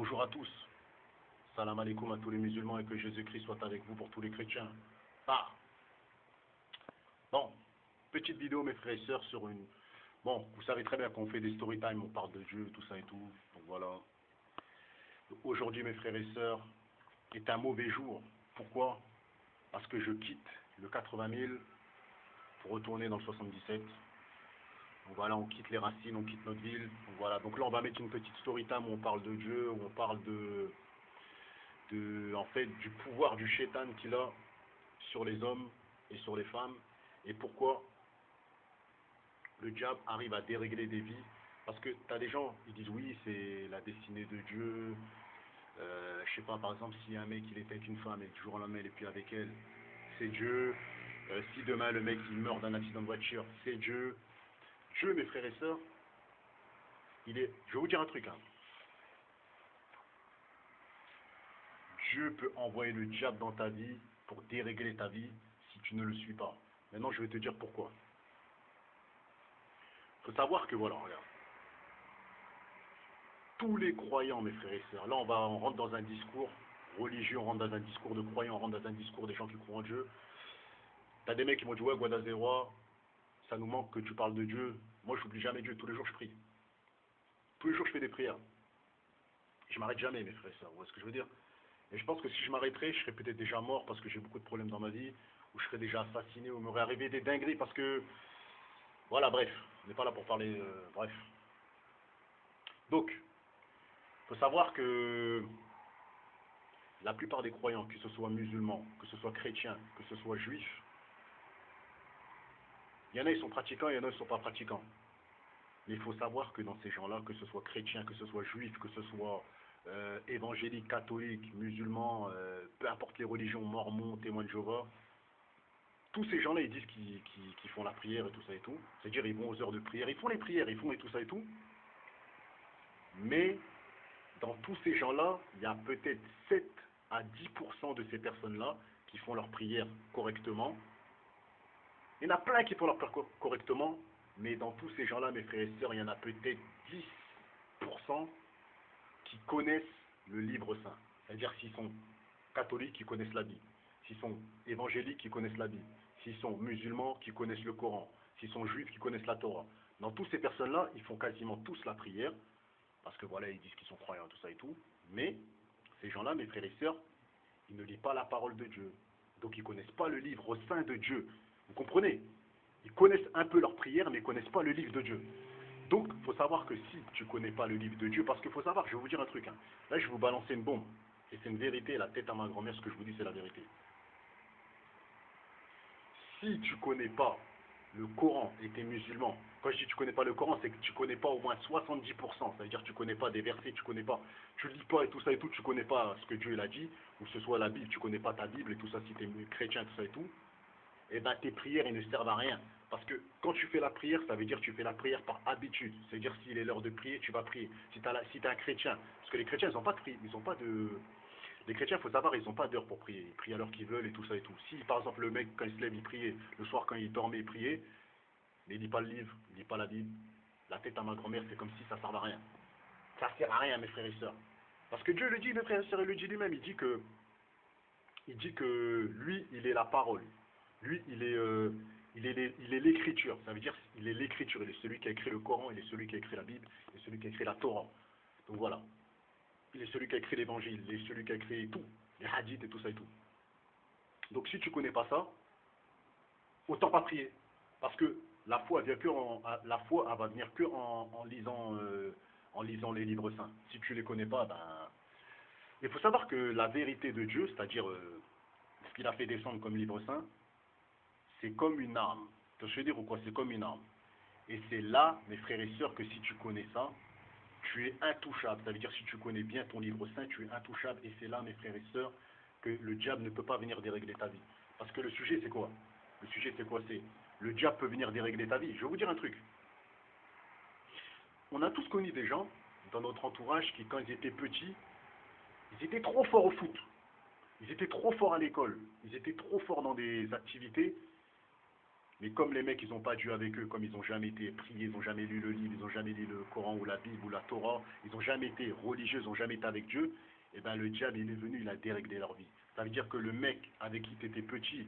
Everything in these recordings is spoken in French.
Bonjour à tous. Salam alaikum à tous les musulmans et que Jésus-Christ soit avec vous pour tous les chrétiens. Ah, bon, petite vidéo mes frères et sœurs sur une... Bon, vous savez très bien qu'on fait des story time, on parle de Dieu, tout ça et tout. Donc voilà. Aujourd'hui mes frères et sœurs est un mauvais jour. Pourquoi? Parce que je quitte le 80 000 pour retourner dans le 77. Donc voilà, on quitte les racines, on quitte notre ville. Donc voilà, donc là on va mettre une petite story time où on parle de Dieu, où on parle en fait, du pouvoir du shaitan qu'il a sur les hommes et sur les femmes, et pourquoi le diable arrive à dérégler des vies. Parce que tu as des gens, ils disent oui, c'est la destinée de Dieu. Je sais pas, par exemple, si un mec il était avec une femme et du jour au lendemain il est plus avec elle, c'est Dieu. Si demain le mec il meurt d'un accident de voiture, c'est Dieu. Dieu, mes frères et sœurs, je vais vous dire un truc, hein. Dieu peut envoyer le diable dans ta vie pour dérégler ta vie si tu ne le suis pas. Maintenant, je vais te dire pourquoi. Il faut savoir que, voilà, regarde, tous les croyants, mes frères et sœurs, là, on rentre dans un discours religieux, on rentre dans un discours de croyants, on rentre dans un discours des gens qui croient en Dieu. T'as des mecs qui m'ont dit, ouais, Guadazérois, ça nous manque que tu parles de Dieu. Moi, je n'oublie jamais Dieu, tous les jours, je prie. Tous les jours, je fais des prières. Je m'arrête jamais, mes frères et sœurs, vous voyez ce que je veux dire? Et je pense que si je m'arrêterais, je serais peut-être déjà mort parce que j'ai beaucoup de problèmes dans ma vie, ou je serais déjà assassiné, ou m'aurait arrivé des dingueries parce que, voilà, bref, on n'est pas là pour parler, bref. Donc, il faut savoir que la plupart des croyants, que ce soit musulmans, que ce soit chrétiens, que ce soit juifs, il y en a, ils sont pratiquants, il y en a, ils ne sont pas pratiquants. Mais il faut savoir que dans ces gens-là, que ce soit chrétiens, que ce soit juifs, que ce soit évangéliques, catholiques, musulmans, peu importe les religions, mormons, témoins de Jéhovah, tous ces gens-là, ils disent qu'ils font la prière et tout ça et tout. C'est-à-dire, ils vont aux heures de prière, ils font les prières, ils font et tout ça et tout. Mais dans tous ces gens-là, il y a peut-être 7 à 10% de ces personnes-là qui font leur prière correctement. Il y en a plein qui font leur prière correctement, mais dans tous ces gens-là, mes frères et sœurs, il y en a peut-être 10% qui connaissent le livre saint. C'est-à-dire s'ils sont catholiques, qui connaissent la Bible. S'ils sont évangéliques, qui connaissent la Bible. S'ils sont musulmans, qui connaissent le Coran. S'ils sont juifs, qui connaissent la Torah. Dans toutes ces personnes-là, ils font quasiment tous la prière, parce que voilà, ils disent qu'ils sont croyants, tout ça et tout. Mais ces gens-là, mes frères et sœurs, ils ne lisent pas la parole de Dieu. Donc ils ne connaissent pas le livre saint de Dieu. Vous comprenez? Ils connaissent un peu leur prière, mais ils ne connaissent pas le livre de Dieu. Donc, il faut savoir que si tu ne connais pas le livre de Dieu, parce qu'il faut savoir, je vais vous dire un truc, hein. Là, je vais vous balancer une bombe. Et c'est une vérité, la tête à ma grand-mère, ce que je vous dis, c'est la vérité. Si tu ne connais pas le Coran et tu es musulman, quand je dis tu ne connais pas le Coran, c'est que tu ne connais pas au moins 70%. Ça veut dire que tu ne connais pas des versets, tu connais pas, tu lis pas et tout ça et tout, tu ne connais pas ce que Dieu il a dit, ou que ce soit la Bible, tu ne connais pas ta Bible et tout ça, si tu es chrétien, tout ça et tout, et ben tes prières elles ne servent à rien. Parce que quand tu fais la prière, ça veut dire que tu fais la prière par habitude. C'est-à-dire s'il est l'heure de prier, tu vas prier. Si tu es un chrétien, parce que les chrétiens, ils n'ont pas de prière, ils ont pas de... Les chrétiens, il faut savoir, ils n'ont pas d'heure pour prier. Ils prient à l'heure qu'ils veulent et tout ça et tout. Si par exemple le mec, quand il se lève, il priait, le soir quand il dormait, il priait, mais il lit pas le livre, il lit pas la Bible, la tête à ma grand-mère, c'est comme si ça ne servait à rien. Ça ne sert à rien, mes frères et sœurs. Parce que Dieu le dit, mes frères et sœurs, il le dit lui-même, il dit que lui, il est la parole. Lui, il est l'écriture. Ça veut dire il est l'écriture. Il est celui qui a écrit le Coran, il est celui qui a écrit la Bible, il est celui qui a écrit la Torah. Donc voilà. Il est celui qui a écrit l'évangile, il est celui qui a écrit tout, les hadiths et tout ça et tout. Donc si tu ne connais pas ça, autant pas prier. Parce que la foi, vient que la foi elle va venir que en lisant les livres saints. Si tu ne les connais pas, ben... Il faut savoir que la vérité de Dieu, c'est-à-dire ce qu'il a fait descendre comme livre saint, c'est comme une arme. Tu veux dire ou quoi? C'est comme une arme. Et c'est là, mes frères et sœurs, que si tu connais ça, tu es intouchable. Ça veut dire si tu connais bien ton livre saint, tu es intouchable. Et c'est là, mes frères et sœurs, que le diable ne peut pas venir dérégler ta vie. Parce que le sujet, c'est quoi? Le sujet, c'est quoi? C'est le diable peut venir dérégler ta vie. Je vais vous dire un truc. On a tous connu des gens dans notre entourage qui, quand ils étaient petits, ils étaient trop forts au foot. Ils étaient trop forts à l'école. Ils étaient trop forts dans des activités. Mais comme les mecs, ils n'ont pas Dieu avec eux, comme ils n'ont jamais été priés, ils n'ont jamais lu le livre, ils n'ont jamais lu le Coran ou la Bible ou la Torah, ils n'ont jamais été religieux, ils n'ont jamais été avec Dieu, et bien le diable, il est venu, il a déréglé leur vie. Ça veut dire que le mec avec qui tu étais petit,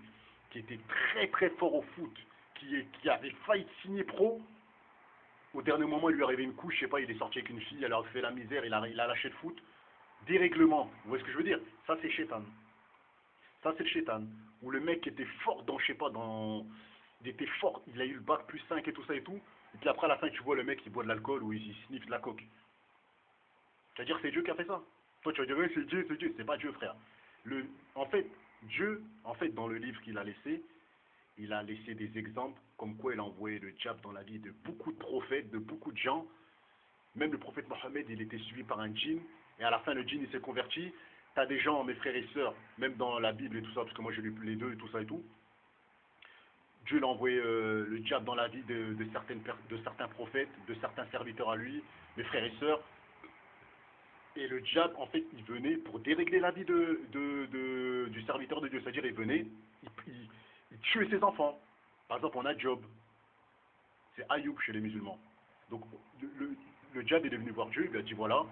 qui était très très fort au foot, qui avait failli signer pro, au dernier moment, il lui est arrivé une couche, je sais pas, il est sorti avec une fille, elle a fait la misère, il a lâché le foot. Dérèglement, vous voyez ce que je veux dire? Ça, c'est Shaitan. Ça, c'est le Shaitan. Où le mec était fort dans, je sais pas, dans. Il était fort, il a eu le bac plus 5 et tout ça et tout. Et puis après, à la fin, tu vois le mec, il boit de l'alcool ou il sniffe de la coke. Tu vas dire que c'est Dieu qui a fait ça. Toi, tu vas dire, oui, c'est Dieu, c'est Dieu. C'est pas Dieu, frère. En fait, Dieu, en fait, dans le livre qu'il a laissé, il a laissé des exemples comme quoi il a envoyé le diable dans la vie de beaucoup de prophètes, de beaucoup de gens. Même le prophète Mohammed, il était suivi par un djinn. Et à la fin, le djinn, il s'est converti. T'as des gens, mes frères et sœurs, même dans la Bible et tout ça, parce que moi j'ai lu les deux et tout ça et tout. Dieu l'a envoyé le diable dans la vie de certains prophètes, de certains serviteurs à lui, mes frères et sœurs. Et le diable, en fait, il venait pour dérégler la vie du serviteur de Dieu. C'est-à-dire, il venait, il tuait ses enfants. Par exemple, on a Job. C'est Ayoub chez les musulmans. Donc, le diable est venu voir Dieu, il lui a dit, voilà,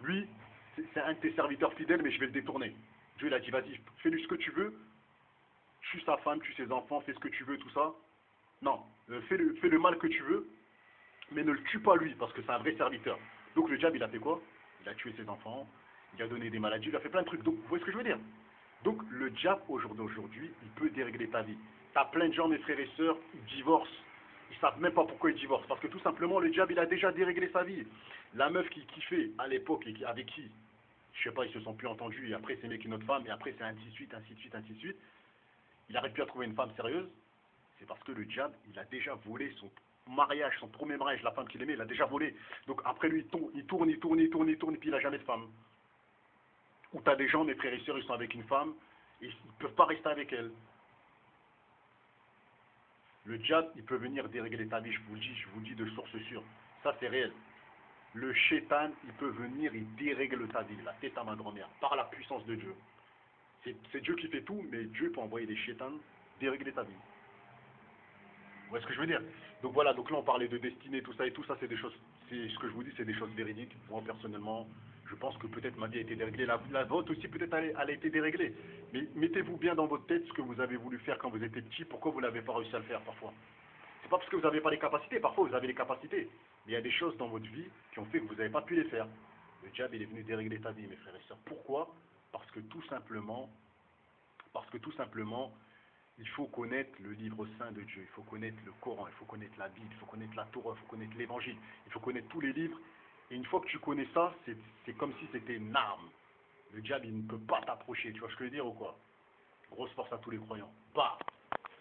lui, c'est un de tes serviteurs fidèles, mais je vais le détourner. Dieu, il a dit, vas-y, fais-lui ce que tu veux, tue sa femme, tue ses enfants, fais ce que tu veux, tout ça. Non, fais le mal que tu veux, mais ne le tue pas lui, parce que c'est un vrai serviteur. Donc le diable, il a fait quoi? Il a tué ses enfants, il a donné des maladies, il a fait plein de trucs. Donc, vous voyez ce que je veux dire? Donc, le diable, aujourd'hui, il peut dérégler ta vie. T'as plein de gens, mes frères et sœurs, ils divorcent. Ils savent même pas pourquoi ils divorcent. Parce que tout simplement, le diable, il a déjà déréglé sa vie. La meuf qui kiffait à l'époque, et avec qui, je sais pas, ils se sont plus entendus, et après c'est mieux qu'une autre femme, et après c'est ainsi de suite, ainsi de suite, ainsi de suite. Il n'arrive plus à trouver une femme sérieuse. C'est parce que le diable, il a déjà volé son mariage, son premier mariage, la femme qu'il aimait, il a déjà volé. Donc après lui, il tourne, et puis il n'a jamais de femme. Ou tu as des gens, mes frères et sœurs, ils sont avec une femme, et ils ne peuvent pas rester avec elle. Le diable, il peut venir dérégler ta vie, je vous le dis de source sûre. Ça, c'est réel. Le shaitan, il peut venir, il dérègle ta vie, la tête à ma grand-mère, par la puissance de Dieu. C'est Dieu qui fait tout, mais Dieu peut envoyer des shaitans dérégler ta vie. Vous voyez ce que je veux dire? Donc voilà, donc là on parlait de destinée, tout ça et tout ça, c'est des choses, c'est ce que je vous dis, c'est des choses véridiques. Moi personnellement, je pense que peut-être ma vie a été déréglée, la vôtre aussi peut-être elle a été déréglée. Mais mettez-vous bien dans votre tête ce que vous avez voulu faire quand vous étiez petit, pourquoi vous n'avez pas réussi à le faire parfois. C'est pas parce que vous n'avez pas les capacités, parfois vous avez les capacités. Mais il y a des choses dans votre vie qui ont fait que vous n'avez pas pu les faire. Le diable, il est venu dérégler ta vie, mes frères et sœurs. Pourquoi? Parce que tout simplement, parce que tout simplement, il faut connaître le livre saint de Dieu, il faut connaître le Coran, il faut connaître la Bible, il faut connaître la Torah, il faut connaître l'Évangile, il faut connaître tous les livres. Et une fois que tu connais ça, c'est comme si c'était une arme. Le diable, il ne peut pas t'approcher, tu vois ce que je veux dire ou quoi? Grosse force à tous les croyants. Bah